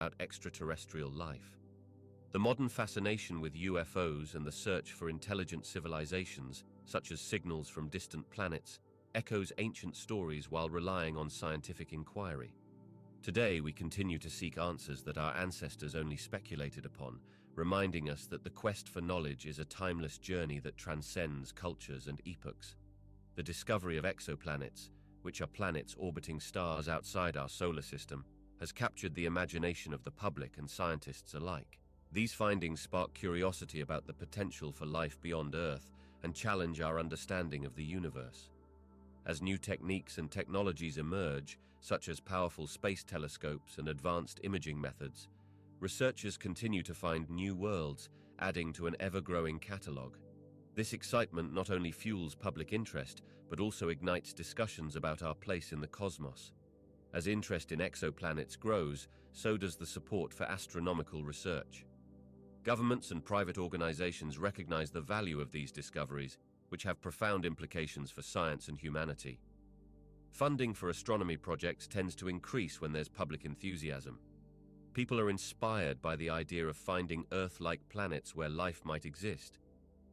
about extraterrestrial life. The modern fascination with UFOs and the search for intelligent civilizations, such as signals from distant planets, echoes ancient stories while relying on scientific inquiry. Today, we continue to seek answers that our ancestors only speculated upon, reminding us that the quest for knowledge is a timeless journey that transcends cultures and epochs. The discovery of exoplanets, which are planets orbiting stars outside our solar system, has captured the imagination of the public and scientists alike. These findings spark curiosity about the potential for life beyond Earth and challenge our understanding of the universe. As new techniques and technologies emerge, such as powerful space telescopes and advanced imaging methods, researchers continue to find new worlds, adding to an ever-growing catalogue. This excitement not only fuels public interest, but also ignites discussions about our place in the cosmos. As interest in exoplanets grows, so does the support for astronomical research. Governments and private organizations recognize the value of these discoveries, which have profound implications for science and humanity. Funding for astronomy projects tends to increase when there's public enthusiasm. People are inspired by the idea of finding Earth-like planets where life might exist.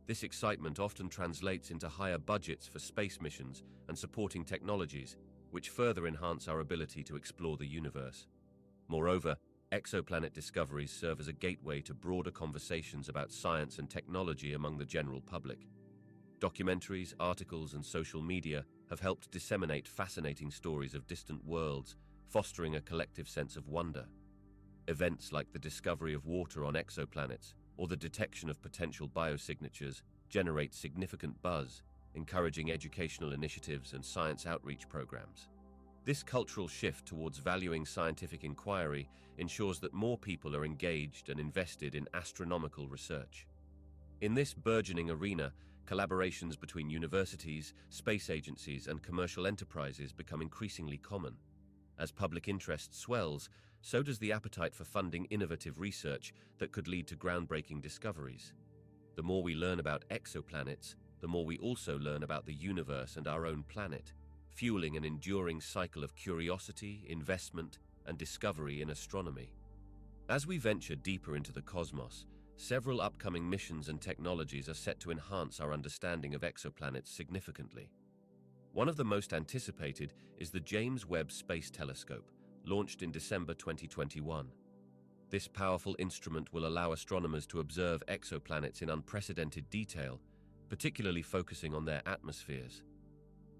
This excitement often translates into higher budgets for space missions and supporting technologies, which further enhance our ability to explore the universe. Moreover, exoplanet discoveries serve as a gateway to broader conversations about science and technology among the general public. Documentaries, articles, and social media have helped disseminate fascinating stories of distant worlds, fostering a collective sense of wonder. Events like the discovery of water on exoplanets or the detection of potential biosignatures generate significant buzz, encouraging educational initiatives and science outreach programs. This cultural shift towards valuing scientific inquiry ensures that more people are engaged and invested in astronomical research. In this burgeoning arena, collaborations between universities, space agencies, and commercial enterprises become increasingly common. As public interest swells, so does the appetite for funding innovative research that could lead to groundbreaking discoveries. The more we learn about exoplanets, the more we also learn about the universe and our own planet, fueling an enduring cycle of curiosity, investment, and discovery in astronomy. As we venture deeper into the cosmos, several upcoming missions and technologies are set to enhance our understanding of exoplanets significantly. One of the most anticipated is the James Webb Space Telescope, launched in December 2021. This powerful instrument will allow astronomers to observe exoplanets in unprecedented detail, particularly focusing on their atmospheres.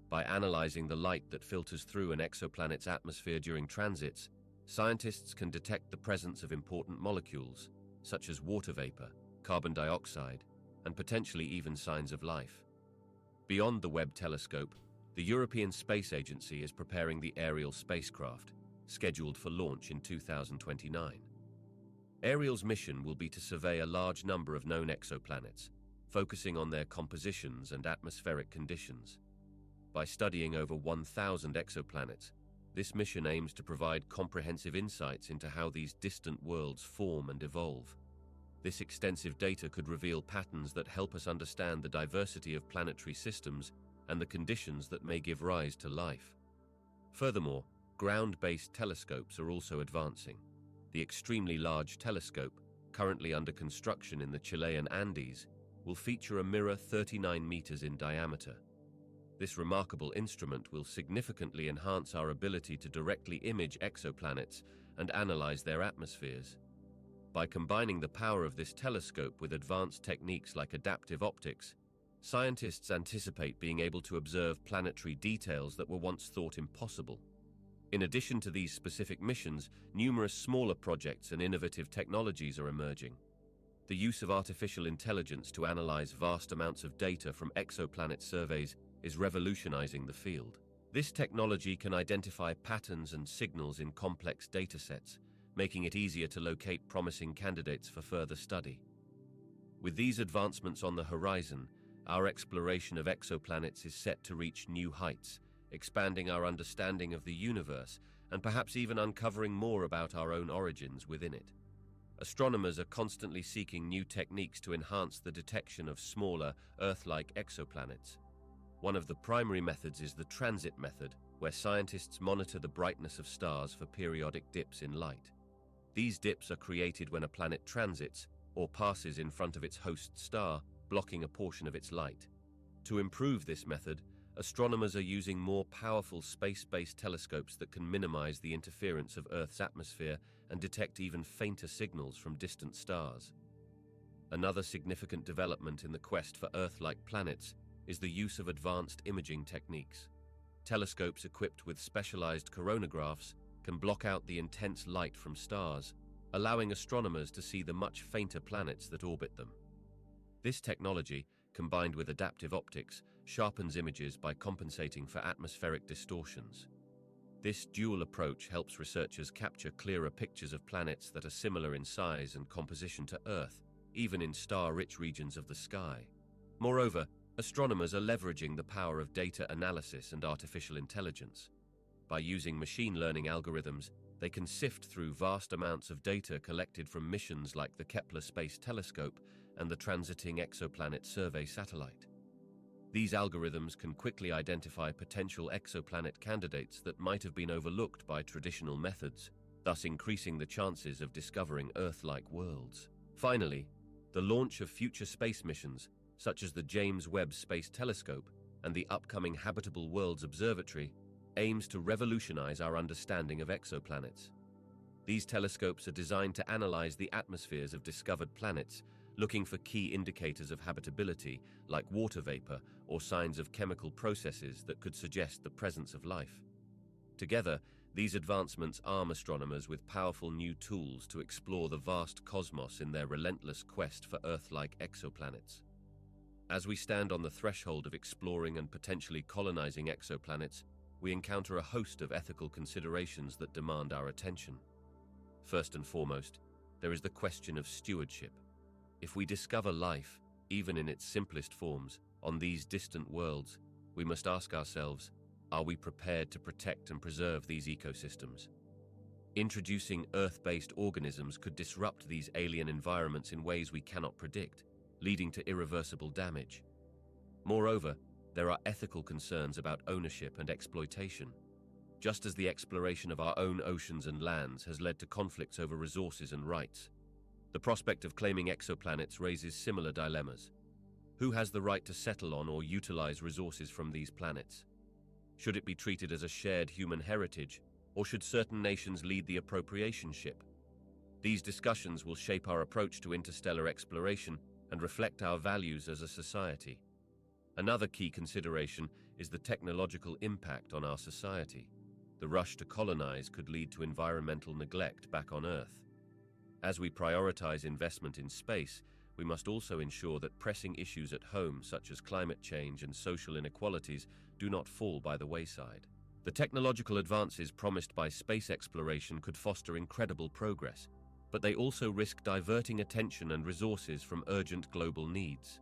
By analyzing the light that filters through an exoplanet's atmosphere during transits, scientists can detect the presence of important molecules, such as water vapor, carbon dioxide, and potentially even signs of life. Beyond the Webb telescope, the European Space Agency is preparing the Ariel spacecraft, scheduled for launch in 2029. Ariel's mission will be to survey a large number of known exoplanets, focusing on their compositions and atmospheric conditions. By studying over 1,000 exoplanets, this mission aims to provide comprehensive insights into how these distant worlds form and evolve. This extensive data could reveal patterns that help us understand the diversity of planetary systems and the conditions that may give rise to life. Furthermore, ground-based telescopes are also advancing. The extremely large telescope, currently under construction in the Chilean Andes, will feature a mirror 39 meters in diameter. This remarkable instrument will significantly enhance our ability to directly image exoplanets and analyze their atmospheres. By combining the power of this telescope with advanced techniques like adaptive optics, scientists anticipate being able to observe planetary details that were once thought impossible. In addition to these specific missions, numerous smaller projects and innovative technologies are emerging. The use of artificial intelligence to analyze vast amounts of data from exoplanet surveys is revolutionizing the field. This technology can identify patterns and signals in complex datasets, making it easier to locate promising candidates for further study. With these advancements on the horizon, our exploration of exoplanets is set to reach new heights, expanding our understanding of the universe and perhaps even uncovering more about our own origins within it. Astronomers are constantly seeking new techniques to enhance the detection of smaller, Earth-like exoplanets. One of the primary methods is the transit method, where scientists monitor the brightness of stars for periodic dips in light. These dips are created when a planet transits or passes in front of its host star, blocking a portion of its light. To improve this method, astronomers are using more powerful space-based telescopes that can minimize the interference of Earth's atmosphere and detect even fainter signals from distant stars. Another significant development in the quest for Earth-like planets is the use of advanced imaging techniques. Telescopes equipped with specialized coronagraphs can block out the intense light from stars, allowing astronomers to see the much fainter planets that orbit them. This technology, combined with adaptive optics, sharpens images by compensating for atmospheric distortions. This dual approach helps researchers capture clearer pictures of planets that are similar in size and composition to Earth, even in star-rich regions of the sky. Moreover, astronomers are leveraging the power of data analysis and artificial intelligence. By using machine learning algorithms, they can sift through vast amounts of data collected from missions like the Kepler Space Telescope and the Transiting Exoplanet Survey satellite. These algorithms can quickly identify potential exoplanet candidates that might have been overlooked by traditional methods, thus increasing the chances of discovering Earth-like worlds. Finally, the launch of future space missions, such as the James Webb Space Telescope and the upcoming Habitable Worlds Observatory, aims to revolutionize our understanding of exoplanets. These telescopes are designed to analyze the atmospheres of discovered planets, looking for key indicators of habitability, like water vapor or signs of chemical processes that could suggest the presence of life. Together, these advancements arm astronomers with powerful new tools to explore the vast cosmos in their relentless quest for Earth-like exoplanets. As we stand on the threshold of exploring and potentially colonizing exoplanets, we encounter a host of ethical considerations that demand our attention. First and foremost, there is the question of stewardship. If we discover life, even in its simplest forms, on these distant worlds, we must ask ourselves, are we prepared to protect and preserve these ecosystems? Introducing Earth-based organisms could disrupt these alien environments in ways we cannot predict, leading to irreversible damage. Moreover, there are ethical concerns about ownership and exploitation. Just as the exploration of our own oceans and lands has led to conflicts over resources and rights, the prospect of claiming exoplanets raises similar dilemmas. Who has the right to settle on or utilize resources from these planets? Should it be treated as a shared human heritage, or should certain nations lead the appropriation ship? These discussions will shape our approach to interstellar exploration and reflect our values as a society. Another key consideration is the technological impact on our society. The rush to colonize could lead to environmental neglect back on Earth. As we prioritize investment in space, we must also ensure that pressing issues at home, such as climate change and social inequalities, do not fall by the wayside. The technological advances promised by space exploration could foster incredible progress, but they also risk diverting attention and resources from urgent global needs.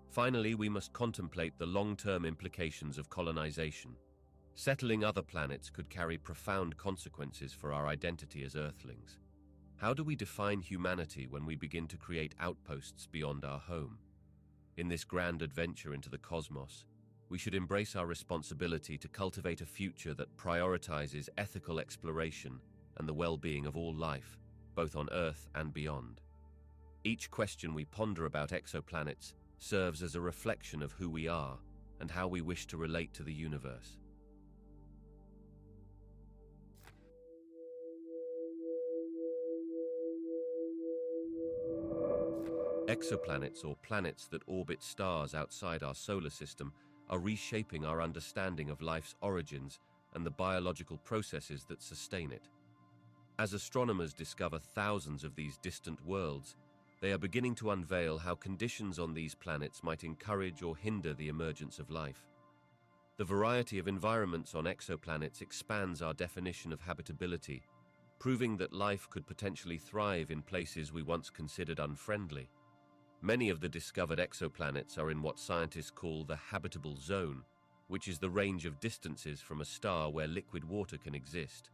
Finally, we must contemplate the long-term implications of colonization. Settling other planets could carry profound consequences for our identity as Earthlings. How do we define humanity when we begin to create outposts beyond our home? In this grand adventure into the cosmos, we should embrace our responsibility to cultivate a future that prioritizes ethical exploration and the well-being of all life, both on Earth and beyond. Each question we ponder about exoplanets serves as a reflection of who we are and how we wish to relate to the universe. Exoplanets, or planets that orbit stars outside our solar system, are reshaping our understanding of life's origins and the biological processes that sustain it. As astronomers discover thousands of these distant worlds, they are beginning to unveil how conditions on these planets might encourage or hinder the emergence of life. The variety of environments on exoplanets expands our definition of habitability, proving that life could potentially thrive in places we once considered unfriendly. Many of the discovered exoplanets are in what scientists call the habitable zone, which is the range of distances from a star where liquid water can exist.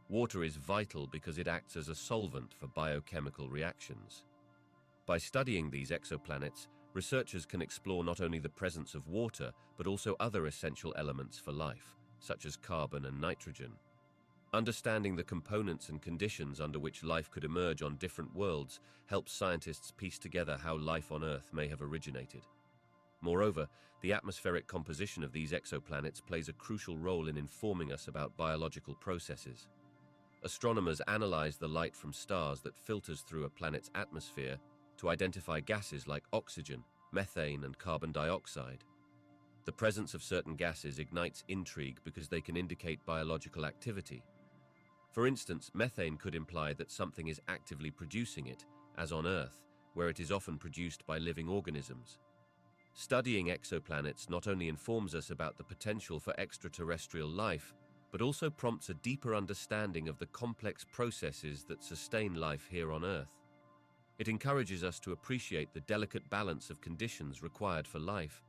Water is vital because it acts as a solvent for biochemical reactions. By studying these exoplanets, researchers can explore not only the presence of water, but also other essential elements for life, such as carbon and nitrogen. Understanding the components and conditions under which life could emerge on different worlds helps scientists piece together how life on Earth may have originated. Moreover, the atmospheric composition of these exoplanets plays a crucial role in informing us about biological processes. Astronomers analyze the light from stars that filters through a planet's atmosphere to identify gases like oxygen, methane, and carbon dioxide. The presence of certain gases ignites intrigue because they can indicate biological activity. For instance, methane could imply that something is actively producing it, as on Earth, where it is often produced by living organisms. Studying exoplanets not only informs us about the potential for extraterrestrial life, but also prompts a deeper understanding of the complex processes that sustain life here on Earth. It encourages us to appreciate the delicate balance of conditions required for life,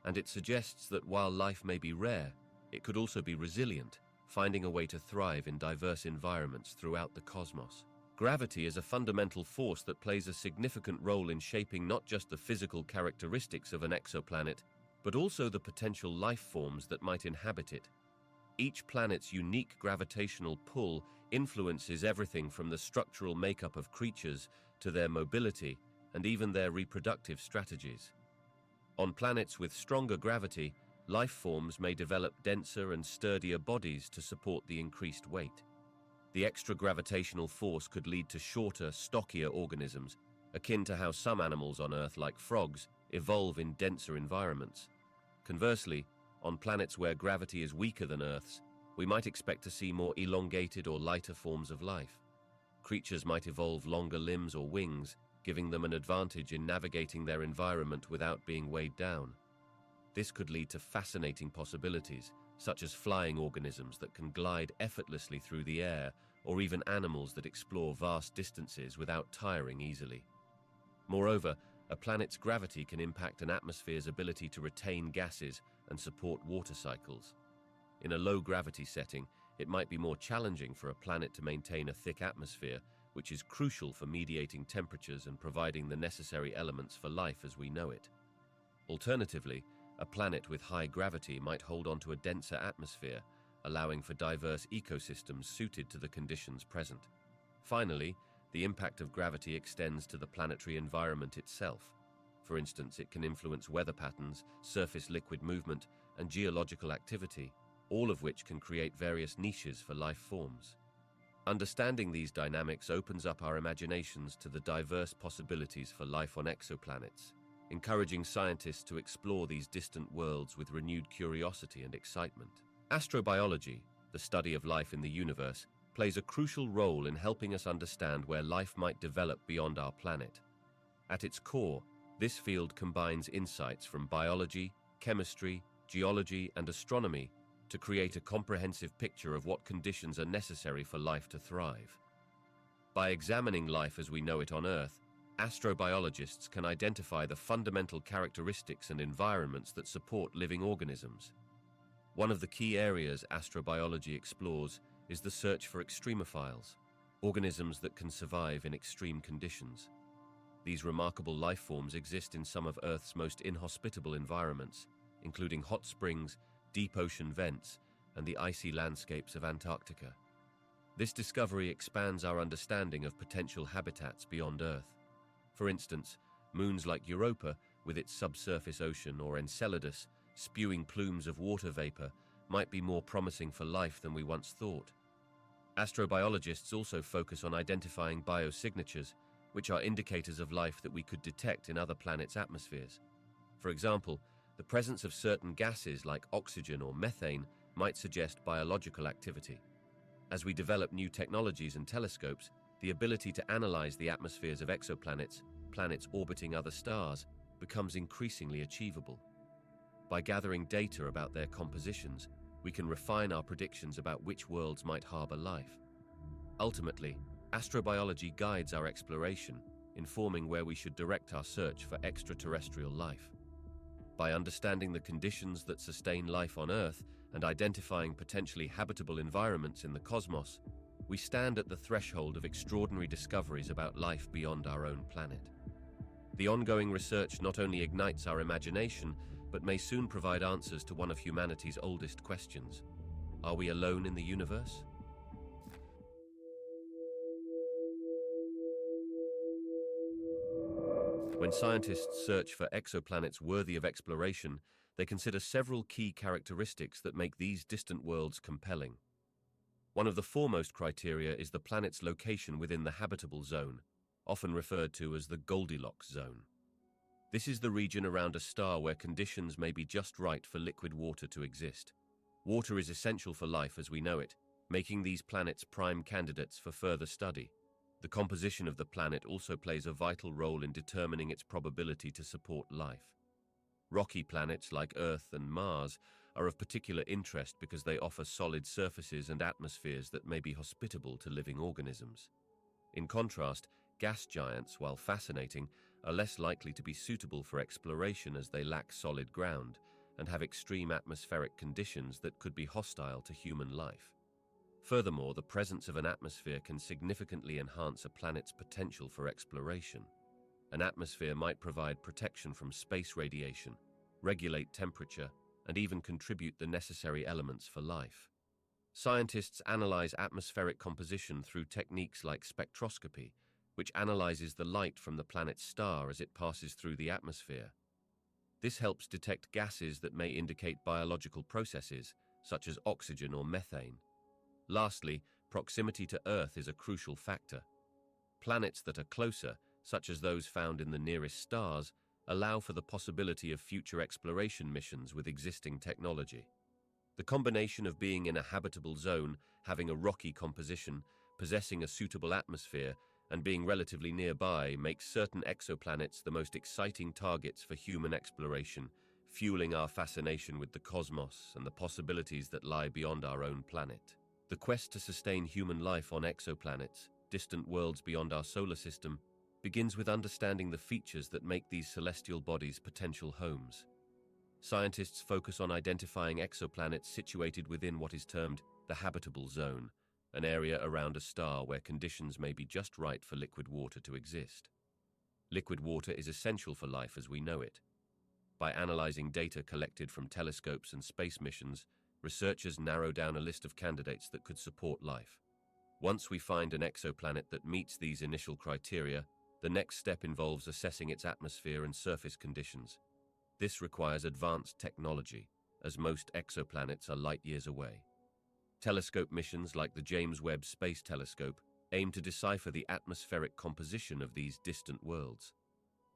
and it suggests that while life may be rare, it could also be resilient, finding a way to thrive in diverse environments throughout the cosmos. Gravity is a fundamental force that plays a significant role in shaping not just the physical characteristics of an exoplanet, but also the potential life forms that might inhabit it. Each planet's unique gravitational pull influences everything from the structural makeup of creatures to their mobility and even their reproductive strategies. On planets with stronger gravity, life forms may develop denser and sturdier bodies to support the increased weight. The extra gravitational force could lead to shorter, stockier organisms, akin to how some animals on Earth, like frogs, evolve in denser environments. Conversely, on planets where gravity is weaker than Earth's, we might expect to see more elongated or lighter forms of life. Creatures might evolve longer limbs or wings, giving them an advantage in navigating their environment without being weighed down. This could lead to fascinating possibilities, such as flying organisms that can glide effortlessly through the air, or even animals that explore vast distances without tiring easily. Moreover, a planet's gravity can impact an atmosphere's ability to retain gases and support water cycles. In a low-gravity setting, it might be more challenging for a planet to maintain a thick atmosphere, which is crucial for mediating temperatures and providing the necessary elements for life as we know it. Alternatively, a planet with high gravity might hold onto a denser atmosphere, allowing for diverse ecosystems suited to the conditions present. Finally, the impact of gravity extends to the planetary environment itself. For instance, it can influence weather patterns, surface liquid movement, and geological activity, all of which can create various niches for life forms. Understanding these dynamics opens up our imaginations to the diverse possibilities for life on exoplanets, encouraging scientists to explore these distant worlds with renewed curiosity and excitement. Astrobiology, the study of life in the universe, plays a crucial role in helping us understand where life might develop beyond our planet. At its core, this field combines insights from biology, chemistry, geology, and astronomy to create a comprehensive picture of what conditions are necessary for life to thrive. By examining life as we know it on Earth, astrobiologists can identify the fundamental characteristics and environments that support living organisms. One of the key areas astrobiology explores is the search for extremophiles, organisms that can survive in extreme conditions. These remarkable life forms exist in some of Earth's most inhospitable environments, including hot springs, deep ocean vents, and the icy landscapes of Antarctica. This discovery expands our understanding of potential habitats beyond Earth. For instance, moons like Europa, with its subsurface ocean, or Enceladus, spewing plumes of water vapor, might be more promising for life than we once thought. Astrobiologists also focus on identifying biosignatures, which are indicators of life that we could detect in other planets' atmospheres. For example, the presence of certain gases like oxygen or methane might suggest biological activity. As we develop new technologies and telescopes, the ability to analyze the atmospheres of exoplanets, planets orbiting other stars, becomes increasingly achievable. By gathering data about their compositions, we can refine our predictions about which worlds might harbor life. Ultimately, astrobiology guides our exploration, informing where we should direct our search for extraterrestrial life. By understanding the conditions that sustain life on Earth and identifying potentially habitable environments in the cosmos, we stand at the threshold of extraordinary discoveries about life beyond our own planet. The ongoing research not only ignites our imagination, but may soon provide answers to one of humanity's oldest questions. Are we alone in the universe? When scientists search for exoplanets worthy of exploration, they consider several key characteristics that make these distant worlds compelling. One of the foremost criteria is the planet's location within the habitable zone, often referred to as the Goldilocks zone. This is the region around a star where conditions may be just right for liquid water to exist. Water is essential for life as we know it, making these planets prime candidates for further study. The composition of the planet also plays a vital role in determining its probability to support life. Rocky planets like Earth and Mars are of particular interest because they offer solid surfaces and atmospheres that may be hospitable to living organisms. In contrast, gas giants, while fascinating, are less likely to be suitable for exploration as they lack solid ground and have extreme atmospheric conditions that could be hostile to human life. Furthermore, the presence of an atmosphere can significantly enhance a planet's potential for exploration. An atmosphere might provide protection from space radiation, regulate temperature, and even contribute the necessary elements for life. Scientists analyze atmospheric composition through techniques like spectroscopy, which analyzes the light from the planet's star as it passes through the atmosphere. This helps detect gases that may indicate biological processes, such as oxygen or methane. Lastly, proximity to Earth is a crucial factor. Planets that are closer, such as those found in the nearest stars, allow for the possibility of future exploration missions with existing technology. The combination of being in a habitable zone, having a rocky composition, possessing a suitable atmosphere, and being relatively nearby makes certain exoplanets the most exciting targets for human exploration, fueling our fascination with the cosmos and the possibilities that lie beyond our own planet. The quest to sustain human life on exoplanets, distant worlds beyond our solar system, begins with understanding the features that make these celestial bodies potential homes. Scientists focus on identifying exoplanets situated within what is termed the habitable zone, an area around a star where conditions may be just right for liquid water to exist. Liquid water is essential for life as we know it. By analyzing data collected from telescopes and space missions, researchers narrow down a list of candidates that could support life. Once we find an exoplanet that meets these initial criteria, the next step involves assessing its atmosphere and surface conditions. This requires advanced technology, as most exoplanets are light years away. Telescope missions like the James Webb Space Telescope aim to decipher the atmospheric composition of these distant worlds.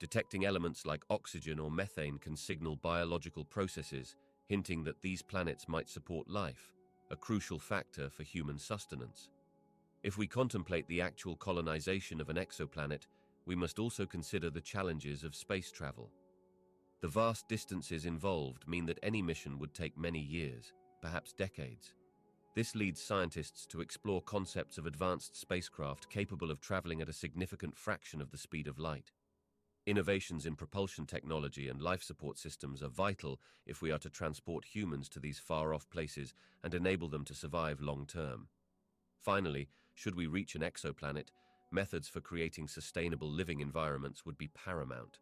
Detecting elements like oxygen or methane can signal biological processes, hinting that these planets might support life, a crucial factor for human sustenance. If we contemplate the actual colonization of an exoplanet, we must also consider the challenges of space travel. The vast distances involved mean that any mission would take many years, perhaps decades. This leads scientists to explore concepts of advanced spacecraft capable of traveling at a significant fraction of the speed of light. Innovations in propulsion technology and life support systems are vital if we are to transport humans to these far-off places and enable them to survive long-term. Finally, should we reach an exoplanet, methods for creating sustainable living environments would be paramount.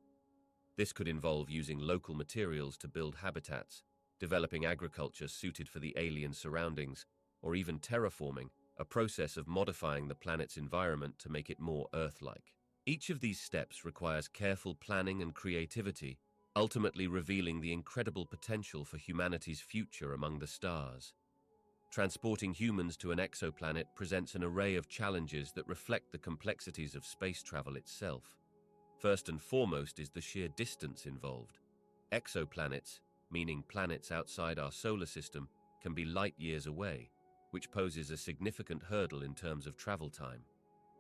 This could involve using local materials to build habitats, developing agriculture suited for the alien surroundings, or even terraforming, a process of modifying the planet's environment to make it more Earth-like. Each of these steps requires careful planning and creativity, ultimately revealing the incredible potential for humanity's future among the stars. Transporting humans to an exoplanet presents an array of challenges that reflect the complexities of space travel itself. First and foremost is the sheer distance involved. Exoplanets, meaning planets outside our solar system, can be light years away, which poses a significant hurdle in terms of travel time.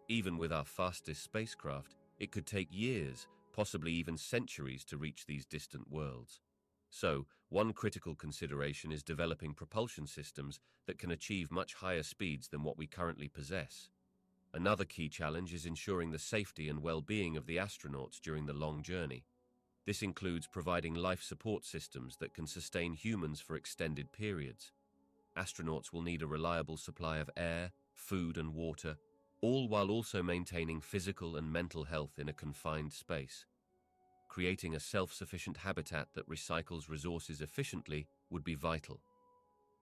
Even with our fastest spacecraft, it could take years, possibly even centuries, to reach these distant worlds. So, one critical consideration is developing propulsion systems that can achieve much higher speeds than what we currently possess. Another key challenge is ensuring the safety and well-being of the astronauts during the long journey. This includes providing life support systems that can sustain humans for extended periods. Astronauts will need a reliable supply of air, food, and water, all while also maintaining physical and mental health in a confined space. Creating a self-sufficient habitat that recycles resources efficiently would be vital.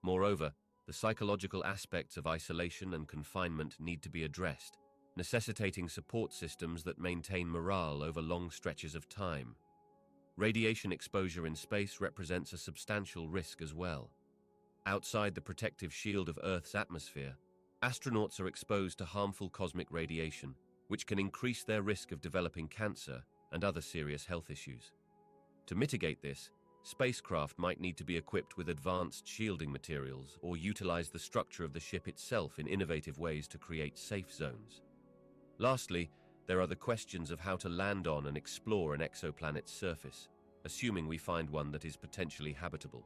Moreover, the psychological aspects of isolation and confinement need to be addressed. necessitating support systems that maintain morale over long stretches of time. Radiation exposure in space represents a substantial risk as well. Outside the protective shield of Earth's atmosphere, astronauts are exposed to harmful cosmic radiation, which can increase their risk of developing cancer and other serious health issues. To mitigate this, spacecraft might need to be equipped with advanced shielding materials or utilize the structure of the ship itself in innovative ways to create safe zones. Lastly, there are the questions of how to land on and explore an exoplanet's surface, assuming we find one that is potentially habitable.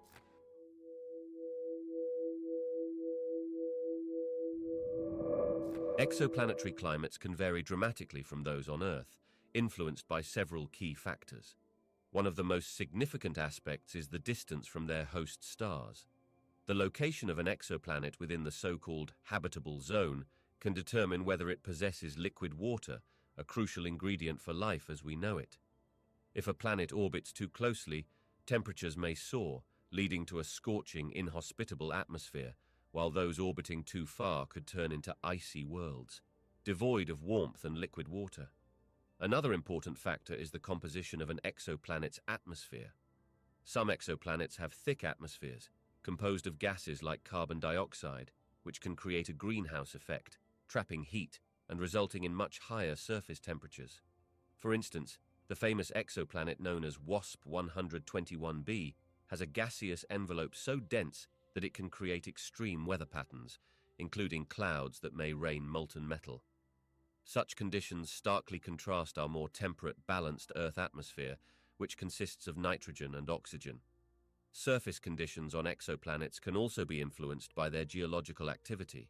Exoplanetary climates can vary dramatically from those on Earth, influenced by several key factors. One of the most significant aspects is the distance from their host stars. The location of an exoplanet within the so-called habitable zone can determine whether it possesses liquid water, a crucial ingredient for life as we know it. If a planet orbits too closely, temperatures may soar, leading to a scorching, inhospitable atmosphere, while those orbiting too far could turn into icy worlds, devoid of warmth and liquid water. Another important factor is the composition of an exoplanet's atmosphere. Some exoplanets have thick atmospheres, composed of gases like carbon dioxide, which can create a greenhouse effect, trapping heat and resulting in much higher surface temperatures. For instance, the famous exoplanet known as WASP 121b has a gaseous envelope so dense that it can create extreme weather patterns, including clouds that may rain molten metal. Such conditions starkly contrast our more temperate, balanced Earth atmosphere, which consists of nitrogen and oxygen. Surface conditions on exoplanets can also be influenced by their geological activity.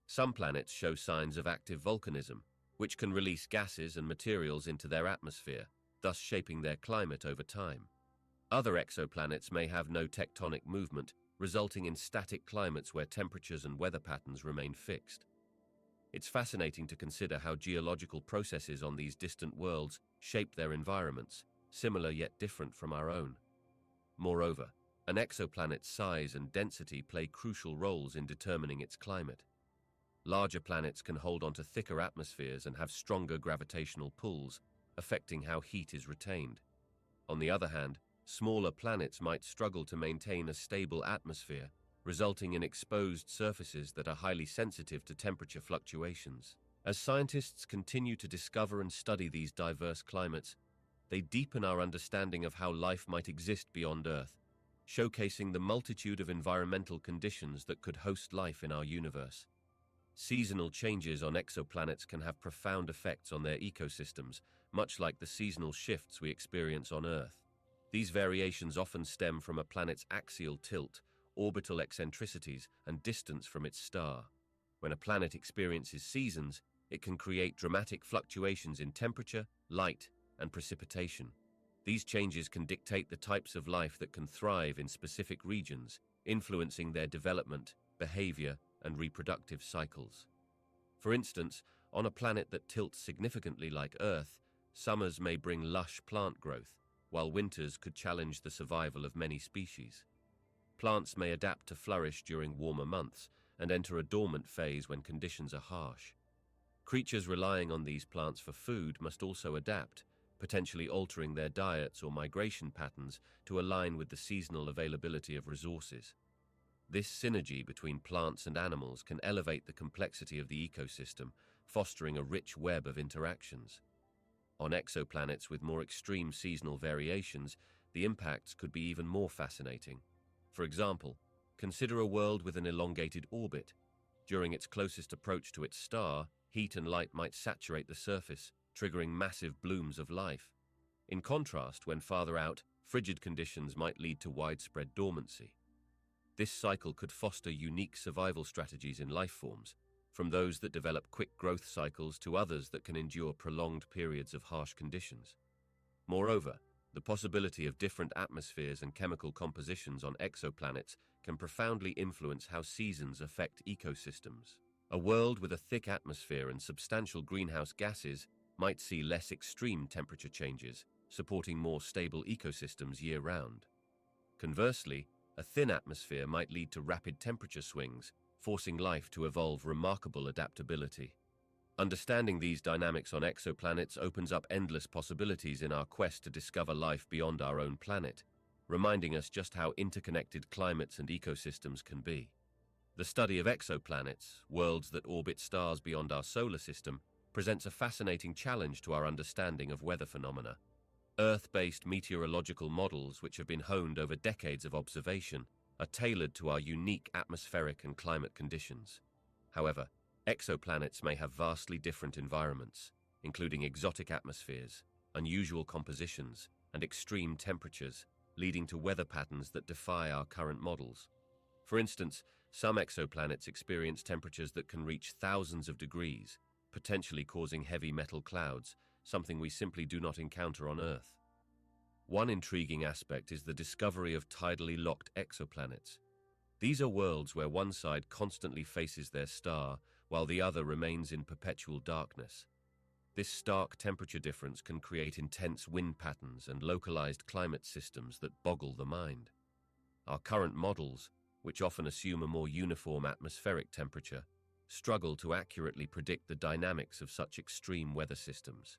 Some planets show signs of active volcanism, which can release gases and materials into their atmosphere, thus shaping their climate over time. Other exoplanets may have no tectonic movement, resulting in static climates where temperatures and weather patterns remain fixed. It's fascinating to consider how geological processes on these distant worlds shape their environments, similar yet different from our own. Moreover, an exoplanet's size and density play crucial roles in determining its climate. Larger planets can hold onto thicker atmospheres and have stronger gravitational pulls, affecting how heat is retained. On the other hand, smaller planets might struggle to maintain a stable atmosphere, resulting in exposed surfaces that are highly sensitive to temperature fluctuations. As scientists continue to discover and study these diverse climates, they deepen our understanding of how life might exist beyond Earth, showcasing the multitude of environmental conditions that could host life in our universe. Seasonal changes on exoplanets can have profound effects on their ecosystems, much like the seasonal shifts we experience on Earth. These variations often stem from a planet's axial tilt, orbital eccentricities, and distance from its star. When a planet experiences seasons, it can create dramatic fluctuations in temperature, light, and precipitation. These changes can dictate the types of life that can thrive in specific regions, influencing their development, behavior, and reproductive cycles. For instance, on a planet that tilts significantly like Earth, summers may bring lush plant growth, while winters could challenge the survival of many species. Plants may adapt to flourish during warmer months and enter a dormant phase when conditions are harsh. Creatures relying on these plants for food must also adapt, potentially altering their diets or migration patterns to align with the seasonal availability of resources. This synergy between plants and animals can elevate the complexity of the ecosystem, fostering a rich web of interactions. On exoplanets with more extreme seasonal variations, the impacts could be even more fascinating. For example, consider a world with an elongated orbit. During its closest approach to its star, heat and light might saturate the surface, triggering massive blooms of life. In contrast, when farther out, frigid conditions might lead to widespread dormancy. This cycle could foster unique survival strategies in life forms, from those that develop quick growth cycles to others that can endure prolonged periods of harsh conditions. Moreover, the possibility of different atmospheres and chemical compositions on exoplanets can profoundly influence how seasons affect ecosystems. A world with a thick atmosphere and substantial greenhouse gases might see less extreme temperature changes, supporting more stable ecosystems year-round. Conversely, a thin atmosphere might lead to rapid temperature swings, forcing life to evolve remarkable adaptability. Understanding these dynamics on exoplanets opens up endless possibilities in our quest to discover life beyond our own planet, reminding us just how interconnected climates and ecosystems can be. The study of exoplanets, worlds that orbit stars beyond our solar system, presents a fascinating challenge to our understanding of weather phenomena. Earth-based meteorological models, which have been honed over decades of observation, are tailored to our unique atmospheric and climate conditions. However, exoplanets may have vastly different environments, including exotic atmospheres, unusual compositions, and extreme temperatures, leading to weather patterns that defy our current models. For instance, some exoplanets experience temperatures that can reach thousands of degrees, potentially causing heavy metal clouds, something we simply do not encounter on Earth. One intriguing aspect is the discovery of tidally locked exoplanets. These are worlds where one side constantly faces their star, while the other remains in perpetual darkness. This stark temperature difference can create intense wind patterns and localized climate systems that boggle the mind. Our current models, which often assume a more uniform atmospheric temperature, struggle to accurately predict the dynamics of such extreme weather systems.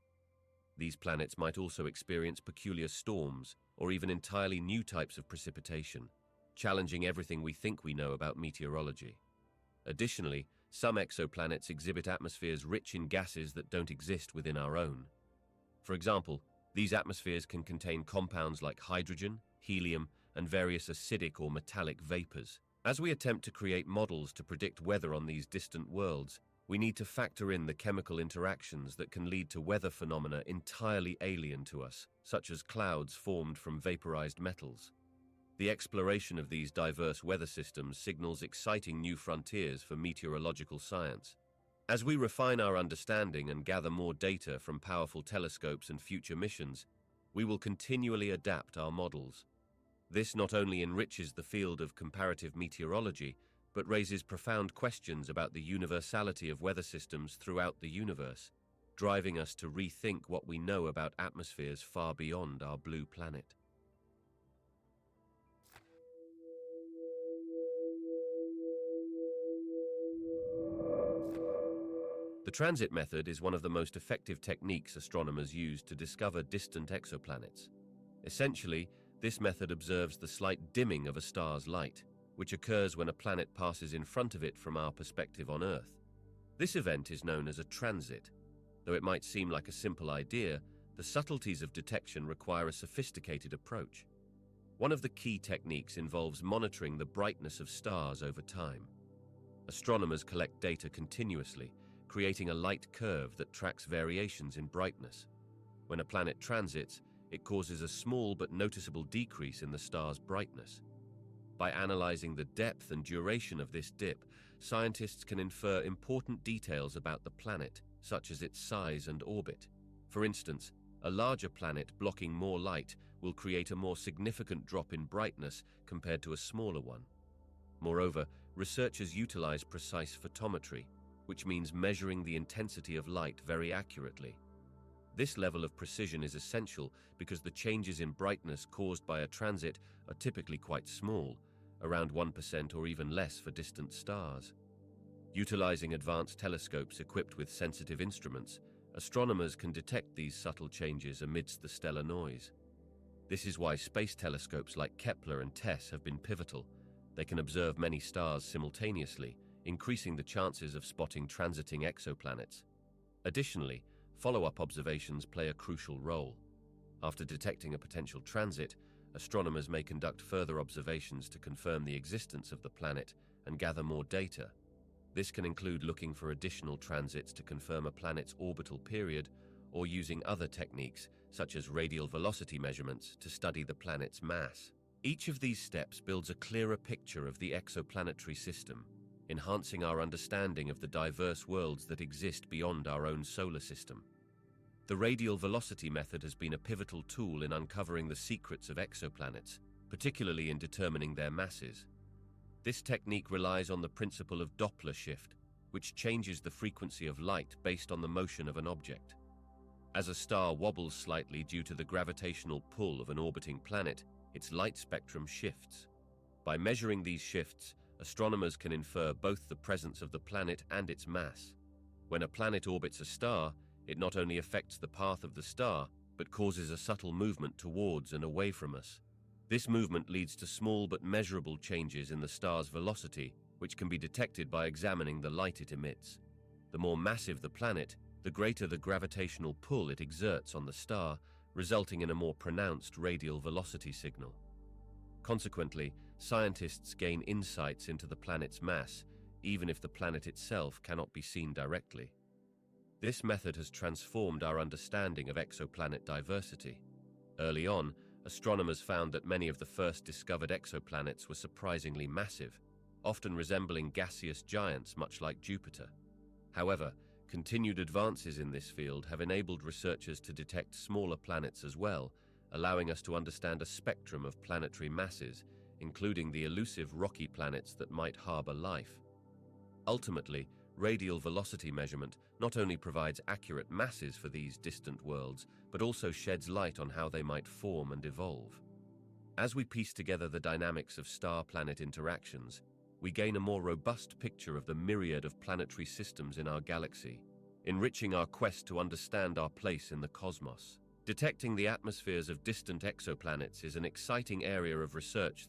These planets might also experience peculiar storms or even entirely new types of precipitation, challenging everything we think we know about meteorology. Additionally, some exoplanets exhibit atmospheres rich in gases that don't exist within our own. For example, these atmospheres can contain compounds like hydrogen, helium, and various acidic or metallic vapors. As we attempt to create models to predict weather on these distant worlds, we need to factor in the chemical interactions that can lead to weather phenomena entirely alien to us, such as clouds formed from vaporized metals. The exploration of these diverse weather systems signals exciting new frontiers for meteorological science. As we refine our understanding and gather more data from powerful telescopes and future missions, we will continually adapt our models. This not only enriches the field of comparative meteorology, but raises profound questions about the universality of weather systems throughout the universe, driving us to rethink what we know about atmospheres far beyond our blue planet. The transit method is one of the most effective techniques astronomers use to discover distant exoplanets. Essentially, this method observes the slight dimming of a star's light, which occurs when a planet passes in front of it from our perspective on Earth. This event is known as a transit. Though it might seem like a simple idea, the subtleties of detection require a sophisticated approach. One of the key techniques involves monitoring the brightness of stars over time. Astronomers collect data continuously, creating a light curve that tracks variations in brightness. When a planet transits, it causes a small but noticeable decrease in the star's brightness. By analyzing the depth and duration of this dip, scientists can infer important details about the planet, such as its size and orbit. For instance, a larger planet blocking more light will create a more significant drop in brightness compared to a smaller one. Moreover, researchers utilize precise photometry, which means measuring the intensity of light very accurately. This level of precision is essential because the changes in brightness caused by a transit are typically quite small, around 1% or even less for distant stars. Utilizing advanced telescopes equipped with sensitive instruments, astronomers can detect these subtle changes amidst the stellar noise. This is why space telescopes like Kepler and TESS have been pivotal. They can observe many stars simultaneously, increasing the chances of spotting transiting exoplanets. Additionally, follow-up observations play a crucial role. After detecting a potential transit, astronomers may conduct further observations to confirm the existence of the planet and gather more data. This can include looking for additional transits to confirm a planet's orbital period or using other techniques, such as radial velocity measurements, to study the planet's mass. Each of these steps builds a clearer picture of the exoplanetary system, enhancing our understanding of the diverse worlds that exist beyond our own solar system. The radial velocity method has been a pivotal tool in uncovering the secrets of exoplanets, particularly in determining their masses. This technique relies on the principle of Doppler shift, which changes the frequency of light based on the motion of an object. As a star wobbles slightly due to the gravitational pull of an orbiting planet, its light spectrum shifts. By measuring these shifts, astronomers can infer both the presence of the planet and its mass. When a planet orbits a star, it not only affects the path of the star, but causes a subtle movement towards and away from us. This movement leads to small but measurable changes in the star's velocity, which can be detected by examining the light it emits. The more massive the planet, the greater the gravitational pull it exerts on the star, resulting in a more pronounced radial velocity signal. Consequently, scientists gain insights into the planet's mass, even if the planet itself cannot be seen directly. This method has transformed our understanding of exoplanet diversity. Early on, astronomers found that many of the first discovered exoplanets were surprisingly massive, often resembling gaseous giants much like Jupiter. However, continued advances in this field have enabled researchers to detect smaller planets as well, allowing us to understand a spectrum of planetary masses, including the elusive rocky planets that might harbor life. Ultimately, radial velocity measurement not only provides accurate masses for these distant worlds, but also sheds light on how they might form and evolve. As we piece together the dynamics of star-planet interactions, we gain a more robust picture of the myriad of planetary systems in our galaxy, enriching our quest to understand our place in the cosmos. Detecting the atmospheres of distant exoplanets is an exciting area of research